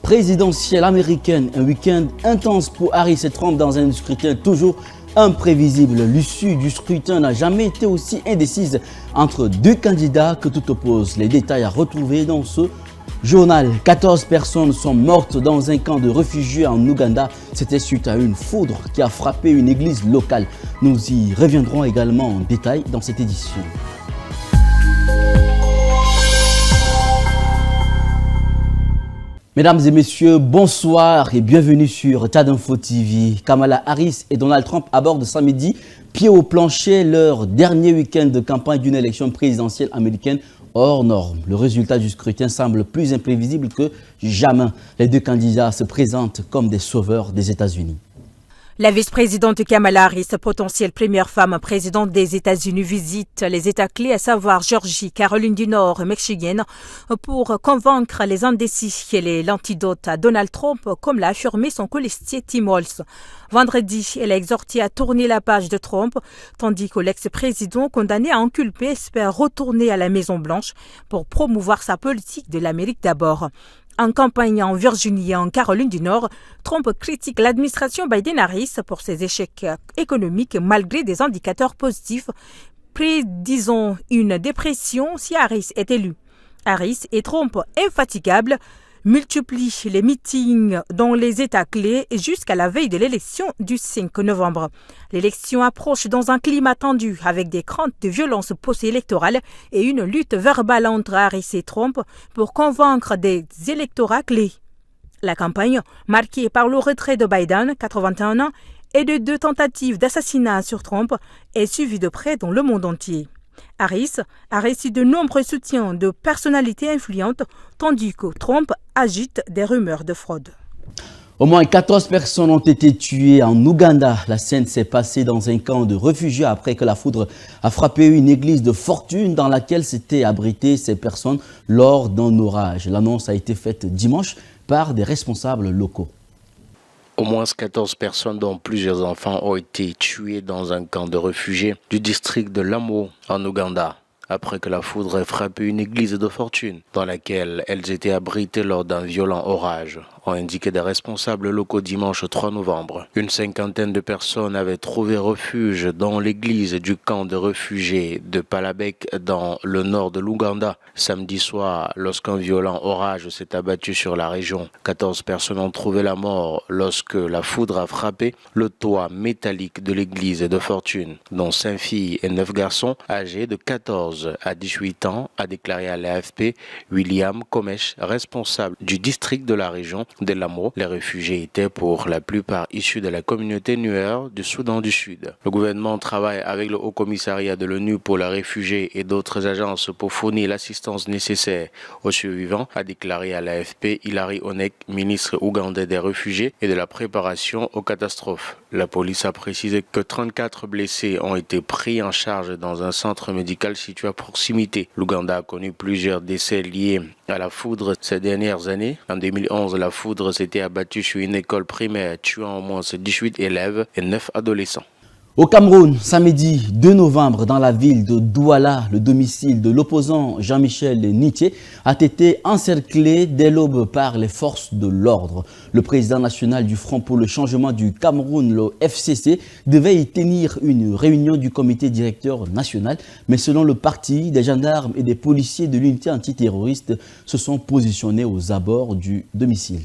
présidentielle américaine, un week-end intense pour Harris et Trump dans un scrutin toujours imprévisible. L'issue du scrutin n'a jamais été aussi indécise entre deux candidats que tout oppose. Les détails à retrouver dans ce journal. 14 personnes sont mortes dans un camp de réfugiés en Ouganda. C'était suite à une foudre qui a frappé une église locale. Nous y reviendrons également en détail dans cette édition. Mesdames et messieurs, bonsoir et bienvenue sur TAD Info TV. Kamala Harris et Donald Trump abordent samedi, pied au plancher, leur dernier week-end de campagne d'une élection présidentielle américaine hors norme. Le résultat du scrutin semble plus imprévisible que jamais. Les deux candidats se présentent comme des sauveurs des États-Unis. La vice-présidente Kamala Harris, potentielle première femme présidente des États-Unis, visite les États clés, à savoir Géorgie, Caroline du Nord et Michigan, pour convaincre les indécis qu'elle est l'antidote à Donald Trump, comme l'a affirmé son colistier Tim Walz. Vendredi, elle a exhorté à tourner la page de Trump, tandis que l'ex-président, condamné à inculper, espère retourner à la Maison-Blanche pour promouvoir sa politique de l'Amérique d'abord. En campagne en Virginie et en Caroline du Nord, Trump critique l'administration Biden-Harris pour ses échecs économiques malgré des indicateurs positifs, prédisant une dépression si Harris est élu. Harris et Trump, infatigables, multiplient les meetings dans les États clés jusqu'à la veille de l'élection du 5 novembre. L'élection approche dans un climat tendu avec des craintes de violence post-électorale et une lutte verbale entre Harris et Trump pour convaincre des électorats clés. La campagne, marquée par le retrait de Biden, 81 ans, et de 2 tentatives d'assassinat sur Trump, est suivie de près dans le monde entier. Harris a reçu de nombreux soutiens de personnalités influentes, tandis que Trump agite des rumeurs de fraude. Au moins 14 personnes ont été tuées en Ouganda. La scène s'est passée dans un camp de réfugiés après que la foudre a frappé une église de fortune dans laquelle s'étaient abritées ces personnes lors d'un orage. L'annonce a été faite dimanche par des responsables locaux. Au moins 14 personnes, dont plusieurs enfants, ont été tuées dans un camp de réfugiés du district de Lamu, en Ouganda, après que la foudre ait frappé une église de fortune dans laquelle elles étaient abritées lors d'un violent orage, ont indiqué des responsables locaux dimanche 3 novembre. Une cinquantaine de personnes avaient trouvé refuge dans l'église du camp de réfugiés de Palabek dans le nord de l'Ouganda samedi soir lorsqu'un violent orage s'est abattu sur la région. 14 personnes ont trouvé la mort lorsque la foudre a frappé le toit métallique de l'église de fortune, dont 5 filles et 9 garçons âgés de 14 à 18 ans, a déclaré à l'AFP William Komesh, responsable du district de la région de Lamu. Les réfugiés étaient pour la plupart issus de la communauté Nuer du Soudan du Sud. Le gouvernement travaille avec le Haut-Commissariat de l'ONU pour les réfugiés et d'autres agences pour fournir l'assistance nécessaire aux survivants, a déclaré à l'AFP Hilary Onek, ministre ougandais des réfugiés et de la préparation aux catastrophes. La police a précisé que 34 blessés ont été pris en charge dans un centre médical situé à proximité. L'Ouganda a connu plusieurs décès liés à la foudre ces dernières années. En 2011, la foudre s'était abattue sur une école primaire, tuant au moins 18 élèves et 9 adolescents. Au Cameroun, samedi 2 novembre, dans la ville de Douala, le domicile de l'opposant Jean-Michel Nitié a été encerclé dès l'aube par les forces de l'ordre. Le président national du Front pour le changement du Cameroun, le FCC, devait y tenir une réunion du comité directeur national, mais selon le parti, des gendarmes et des policiers de l'unité antiterroriste se sont positionnés aux abords du domicile.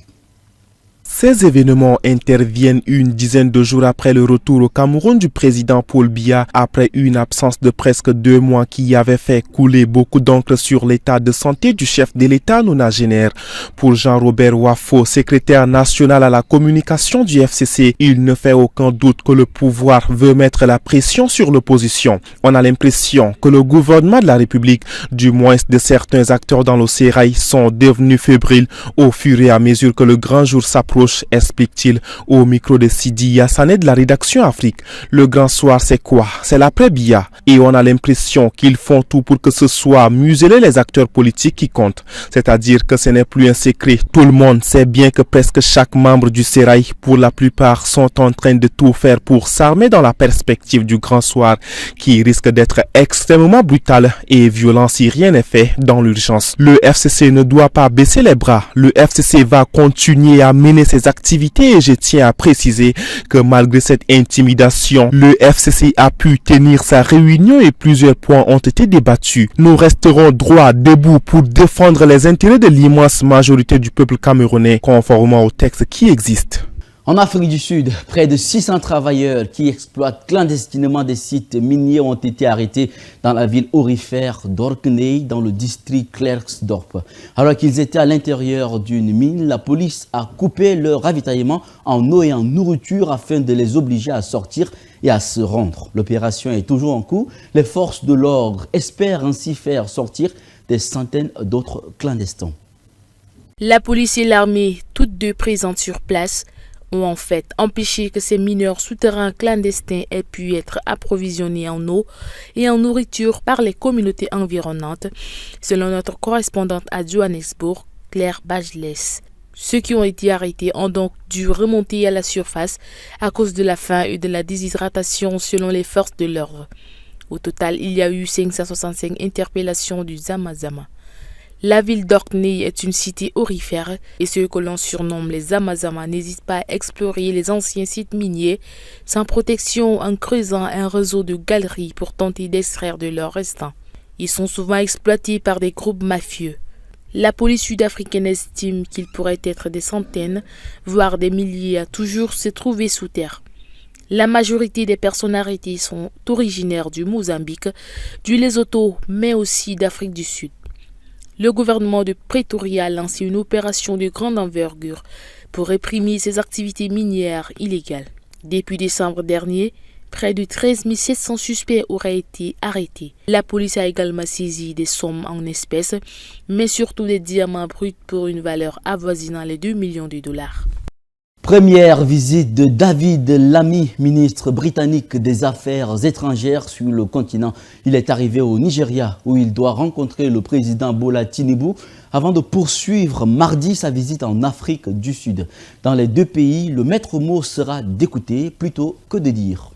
Ces événements interviennent une dizaine de jours après le retour au Cameroun du président Paul Biya, après une absence de presque 2 mois qui avait fait couler beaucoup d'encre sur l'état de santé du chef de l'État nonagénaire. Pour Jean-Robert Wafo, secrétaire national à la communication du FCC, il ne fait aucun doute que le pouvoir veut mettre la pression sur l'opposition. On a l'impression que le gouvernement de la République, du moins de certains acteurs dans le sérail, sont devenus fébriles au fur et à mesure que le grand jour s'approche proches, explique-t-il au micro de Sidi Yassane de la rédaction Afrique. Le grand soir, c'est quoi? C'est l'après-Biya. Et on a l'impression qu'ils font tout pour que ce soit museler les acteurs politiques qui comptent. C'est-à-dire que ce n'est plus un secret. Tout le monde sait bien que presque chaque membre du Sérail, pour la plupart, sont en train de tout faire pour s'armer dans la perspective du grand soir qui risque d'être extrêmement brutal et violent si rien n'est fait dans l'urgence. Le FCC ne doit pas baisser les bras. Le FCC va continuer à mener ses activités et je tiens à préciser que malgré cette intimidation, le FCC a pu tenir sa réunion et plusieurs points ont été débattus. Nous resterons droits debout pour défendre les intérêts de l'immense majorité du peuple camerounais conformément au texte qui existe. En Afrique du Sud, près de 600 travailleurs qui exploitent clandestinement des sites miniers ont été arrêtés dans la ville aurifère d'Orkney, dans le district Klerksdorp. Alors qu'ils étaient à l'intérieur d'une mine, la police a coupé leur ravitaillement en eau et en nourriture afin de les obliger à sortir et à se rendre. L'opération est toujours en cours. Les forces de l'ordre espèrent ainsi faire sortir des centaines d'autres clandestins. La police et l'armée, toutes deux présentes sur place, ont en fait empêché que ces mineurs souterrains clandestins aient pu être approvisionnés en eau et en nourriture par les communautés environnantes, selon notre correspondante à Johannesburg, Claire Bajles. Ceux qui ont été arrêtés ont donc dû remonter à la surface à cause de la faim et de la déshydratation selon les forces de l'ordre. Au total, il y a eu 565 interpellations du Zamazama. La ville d'Orkney est une cité aurifère et ceux que l'on surnomme les Zamazama n'hésitent pas à explorer les anciens sites miniers sans protection en creusant un réseau de galeries pour tenter d'extraire de leurs restants. Ils sont souvent exploités par des groupes mafieux. La police sud-africaine estime qu'il pourrait être des centaines, voire des milliers à toujours se trouver sous terre. La majorité des personnes arrêtées sont originaires du Mozambique, du Lesotho, mais aussi d'Afrique du Sud. Le gouvernement de Pretoria a lancé une opération de grande envergure pour réprimer ces activités minières illégales. Depuis décembre dernier, près de 13 700 suspects auraient été arrêtés. La police a également saisi des sommes en espèces, mais surtout des diamants bruts pour une valeur avoisinant les 2 millions de dollars. Première visite de David Lammy, ministre britannique des Affaires étrangères sur le continent. Il est arrivé au Nigeria où il doit rencontrer le président Bola Tinubu avant de poursuivre mardi sa visite en Afrique du Sud. Dans les deux pays, le maître mot sera d'écouter plutôt que de dire.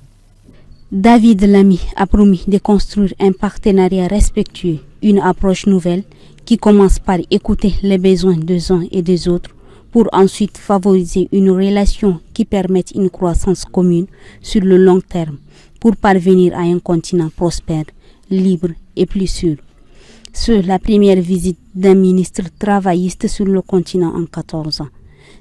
David Lammy a promis de construire un partenariat respectueux, une approche nouvelle qui commence par écouter les besoins des uns et des autres, pour ensuite favoriser une relation qui permette une croissance commune sur le long terme pour parvenir à un continent prospère, libre et plus sûr. C'est la première visite d'un ministre travailliste sur le continent en 14 ans.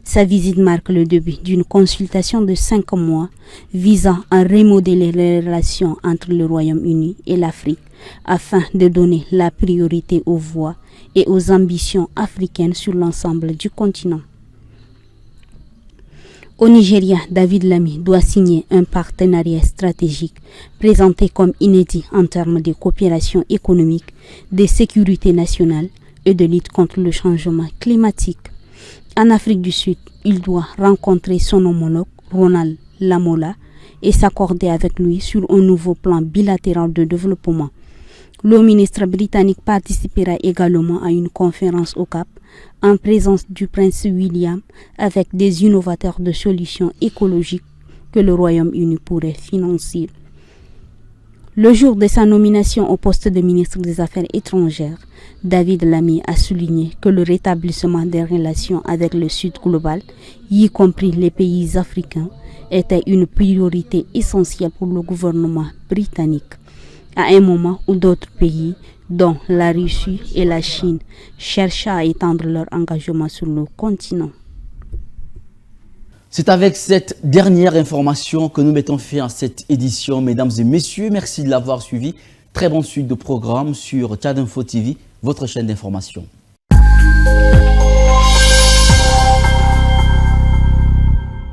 Sa visite marque le début d'une consultation de 5 mois visant à remodeler les relations entre le Royaume-Uni et l'Afrique afin de donner la priorité aux voix et aux ambitions africaines sur l'ensemble du continent. Au Nigeria, David Lammy doit signer un partenariat stratégique présenté comme inédit en termes de coopération économique, de sécurité nationale et de lutte contre le changement climatique. En Afrique du Sud, il doit rencontrer son homologue Ronald Lamola et s'accorder avec lui sur un nouveau plan bilatéral de développement. Le ministre britannique participera également à une conférence au Cap en présence du prince William avec des innovateurs de solutions écologiques que le Royaume-Uni pourrait financer. Le jour de sa nomination au poste de ministre des Affaires étrangères, David Lammy a souligné que le rétablissement des relations avec le Sud global, y compris les pays africains, était une priorité essentielle pour le gouvernement britannique. À un moment où d'autres pays, dont la Russie et la Chine, cherchent à étendre leur engagement sur le continent. C'est avec cette dernière information que nous mettons fin à cette édition. Mesdames et messieurs, merci de l'avoir suivi. Très bonne suite de programmes sur Tchad Info TV, votre chaîne d'information.